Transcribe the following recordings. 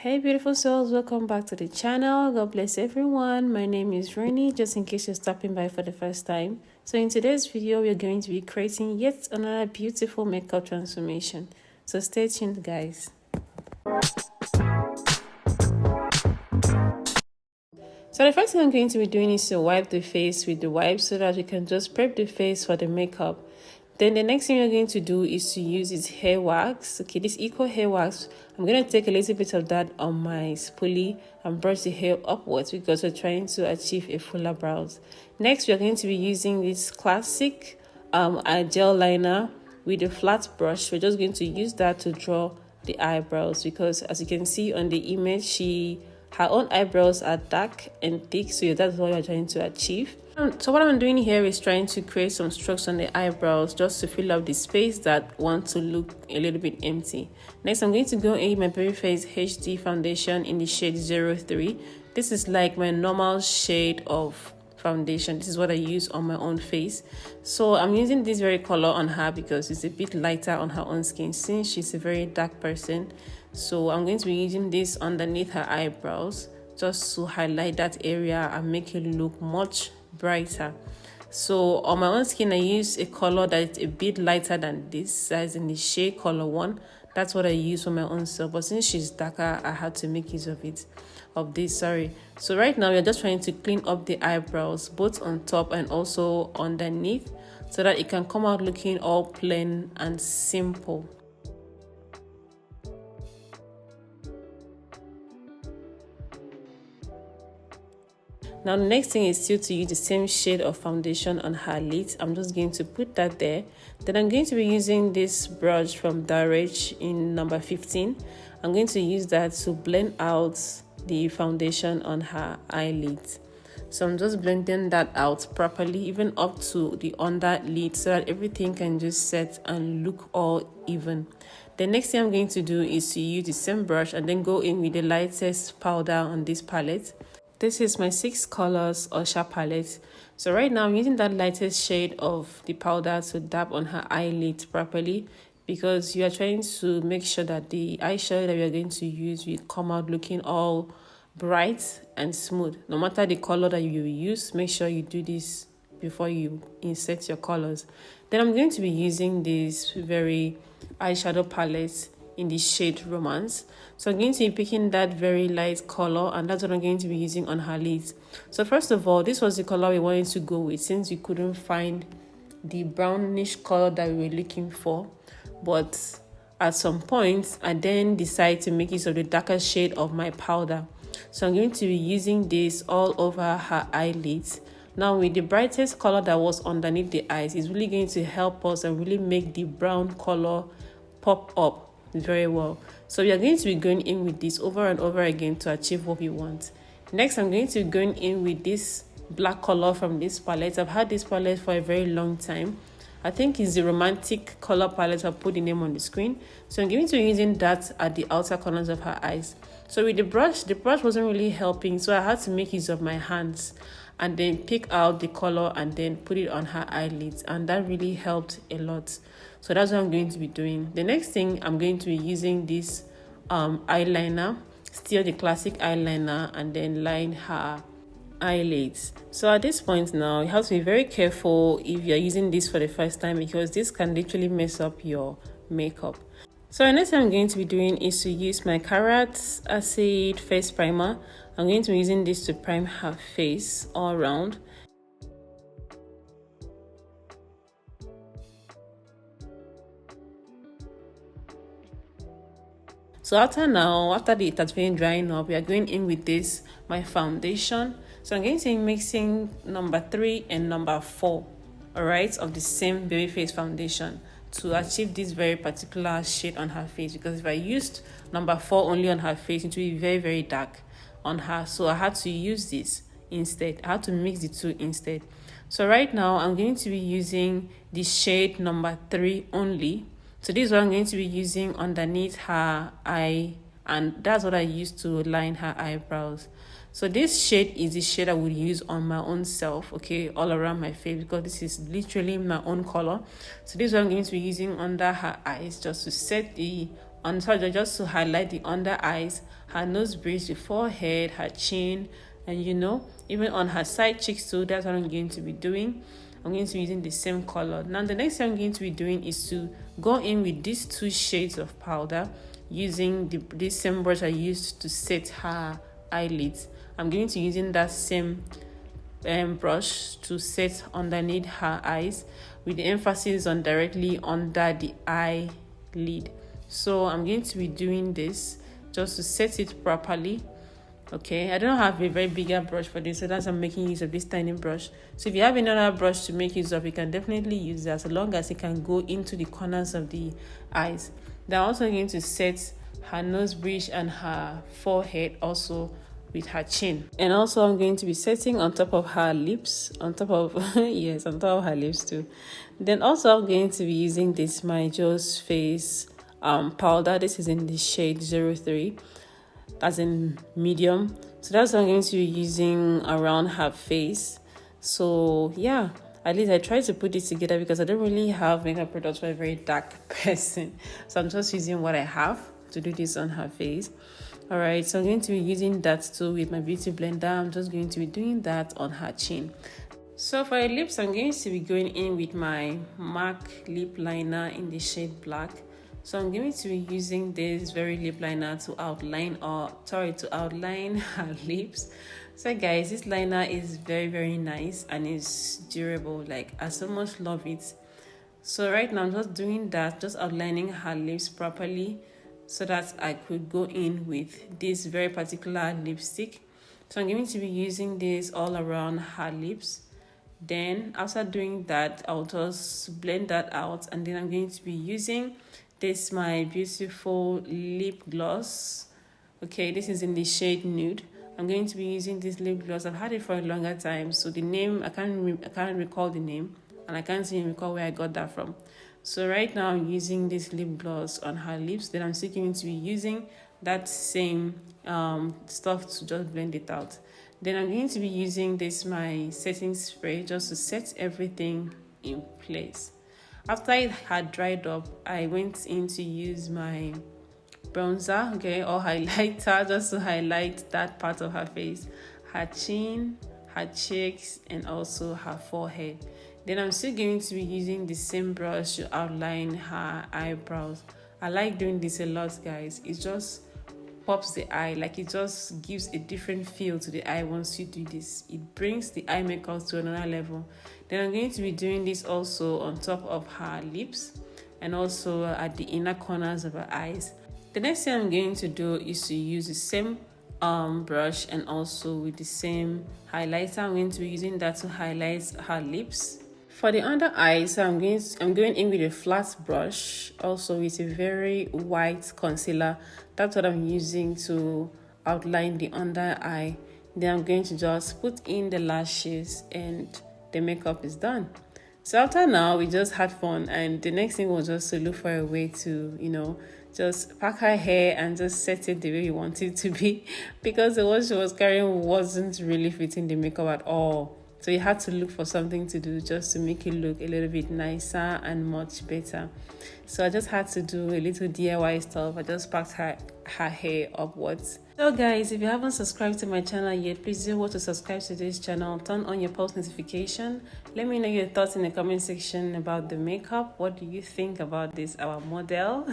Hey beautiful souls, welcome back to the channel. God bless everyone. My name is Ronnie, just in case you're stopping by for the first time. So in today's video, we're going to be creating yet another beautiful makeup transformation. So stay tuned, guys. So the first thing I'm going to be doing is to wipe the face with the wipe so that we can just prep the face for the makeup. Then the next thing we're going to do is to use this hair wax. Okay, this eco hair wax, I'm going to take a little bit of that on my spoolie and brush the hair upwards because we're trying to achieve a fuller brows. Next, we're going to be using this classic gel liner with a flat brush. We're just going to use that to draw the eyebrows because as you can see on the image, her own eyebrows are dark and thick, so that's what we're trying to achieve. So what I'm doing here is trying to create some strokes on the eyebrows just to fill up the space that want to look a little bit empty. Next, I'm going to go in my Babyface HD foundation in the shade 03. This is like my normal shade of foundation. This is what I use on my own face. So I'm using this very color on her because it's a bit lighter on her own skin since she's a very dark person. So I'm going to be using this underneath her eyebrows just to highlight that area and make it look much brighter. So on my own skin, I use a color that is a bit lighter than this, as in the shade color 1. That's what I use for my own self, but since she's darker, I had to make use of this. So right now we're just trying to clean up the eyebrows both on top and also underneath so that it can come out looking all plain and simple. Now the next thing is still to use the same shade of foundation on her lids. I'm just going to put that there. Then I'm going to be using this brush from Darage in number 15. I'm going to use that to blend out the foundation on her eyelids. So I'm just blending that out properly, even up to the under lid, so that everything can just set and look all even. The next thing I'm going to do is to use the same brush and then go in with the lightest powder on this palette. This is my 6 colors Usher palette. So right now I'm using that lightest shade of the powder to dab on her eyelid properly because you are trying to make sure that the eyeshadow that we are going to use will come out looking all bright and smooth. No matter the color that you use, make sure you do this before you insert your colors. Then I'm going to be using this very eyeshadow palette in the shade Romance. So I'm going to be picking that very light color and that's what I'm going to be using on her lids. So first of all, this was the color we wanted to go with since we couldn't find the brownish color that we were looking for. But at some point, I then decided to make use of the darker shade of my powder. So I'm going to be using this all over her eyelids. Now with the brightest color that was underneath the eyes, it's really going to help us and really make the brown color pop up very well. So we are going to be going in with this over and over again to achieve what we want. Next, I'm going to be going in with this black color from this palette. I've had this palette for a very long time. I think it's the Romantic color palette. I'll put the name on the screen. So I'm going to be using that at the outer corners of her eyes. So with the brush wasn't really helping, so I had to make use of my hands and then pick out the color and then put it on her eyelids, and that really helped a lot. So that's what I'm going to be doing. The next thing, I'm going to be using this eyeliner, still the classic eyeliner, and then line her eyelids. So at this point now, you have to be very careful if you're using this for the first time because this can literally mess up your makeup. So the next thing I'm going to be doing is to use my Carrot Acid face primer. I'm going to be using this to prime her face all around. So after it has been drying up, we are going in with this, my foundation. So I'm going to be mixing number 3 and number 4, all right, of the same Babyface foundation to achieve this very particular shade on her face. Because if I used number 4 only on her face, it would be very, very dark on her. So I had to use this instead. I had to mix the two instead. So right now, I'm going to be using the shade number 3 only. So this is what I'm going to be using underneath her eye, and that's what I used to line her eyebrows. So this shade is the shade I would use on my own self, okay, all around my face, because this is literally my own color. So this is what I'm going to be using under her eyes just to set the on sorry, just to highlight the under eyes, her nose bridge, the forehead, her chin, and even on her side cheeks too. That's what I'm going to be doing. I'm going to be using the same color. Now the next thing I'm going to be doing is to go in with these 2 shades of powder using this same brush I used to set her eyelids. I'm going to be using that same brush to set underneath her eyes, with the emphasis on directly under the eyelid. So I'm going to be doing this just to set it properly. Okay, I don't have a very bigger brush for this, so that's why I'm making use of this tiny brush. So if you have another brush to make use of, you can definitely use that, so long as it can go into the corners of the eyes. Then I'm also going to set her nose bridge and her forehead also with her chin. And also I'm going to be setting on top of her lips, on top of yes, on top of her lips too. Then also I'm going to be using this My Jo's Face powder. This is in the shade 03, as in medium. So that's what I'm going to be using around her face. So yeah, at least I try to put this together because I don't really have makeup products for a very dark person. So I'm just using what I have to do this on her face. All right, so I'm going to be using that too with my beauty blender. I'm just going to be doing that on her chin. So for her lips, I'm going to be going in with my MAC lip liner in the shade black. So I'm going to be using this very lip liner to outline her lips. So guys, this liner is very nice and is durable. Like, I so much love it. So right now I'm just doing that, just outlining her lips properly, so that I could go in with this very particular lipstick. So I'm going to be using this all around her lips. Then after doing that, I'll just blend that out, and then I'm going to be using this my beautiful lip gloss. Okay, this is in the shade nude. I'm going to be using this lip gloss. I've had it for a longer time, so the name I can't recall the name, and I can't even recall where I got that from. So right now I'm using this lip gloss on her lips. Then I'm still going to be using that same stuff to just blend it out. Then I'm going to be using this my setting spray just to set everything in place. After it had dried up, I went in to use my bronzer, okay, or highlighter, just to highlight that part of her face, her chin, her cheeks, and also her forehead. Then I'm still going to be using the same brush to outline her eyebrows. I like doing this a lot, guys. It just pops the eye, like it just gives a different feel to the eye once you do this. It brings the eye makeup to another level. Then I'm going to be doing this also on top of her lips and also at the inner corners of her eyes. The next thing I'm going to do is to use the same brush and also with the same highlighter. I'm going to be using that to highlight her lips. For the under eyes, I'm going in with a flat brush, also with a very white concealer. That's what I'm using to outline the under eye. Then I'm going to just put in the lashes and the makeup is done. So after now, we just had fun, and the next thing was just to look for a way to, just pack her hair and just set it the way we want it to be, because the one she was carrying wasn't really fitting the makeup at all. So you had to look for something to do just to make it look a little bit nicer and much better. So I just had to do a little DIY stuff. I just packed her hair upwards. So guys, if you haven't subscribed to my channel yet, please do want to subscribe to this channel. Turn on your post notification. Let me know your thoughts in the comment section about the makeup. What do you think about this, our model?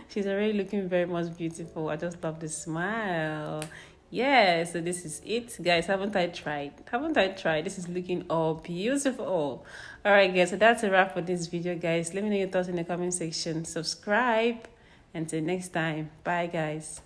She's already looking very much beautiful. I just love the smile. Yeah, so this is it, guys. Haven't I tried? This is looking all beautiful. All right, guys, so that's a wrap for this video, guys. Let me know your thoughts in the comment section. Subscribe. Until next time, bye, guys.